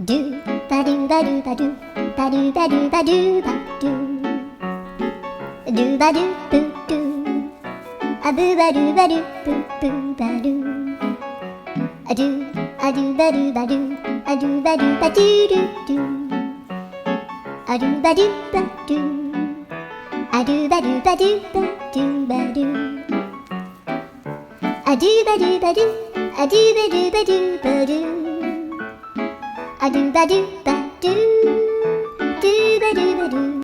ドゥバルバルバルバルバルバルバルドゥバルブドゥアブバルバルブブバルアドゥアドゥバルバルアドゥバルバドゥルドゥアドゥバルバドゥアドゥバルバドゥバドゥバルアドゥバルバルアドゥバルバドゥバルアドゥバルバドゥドゥバルバル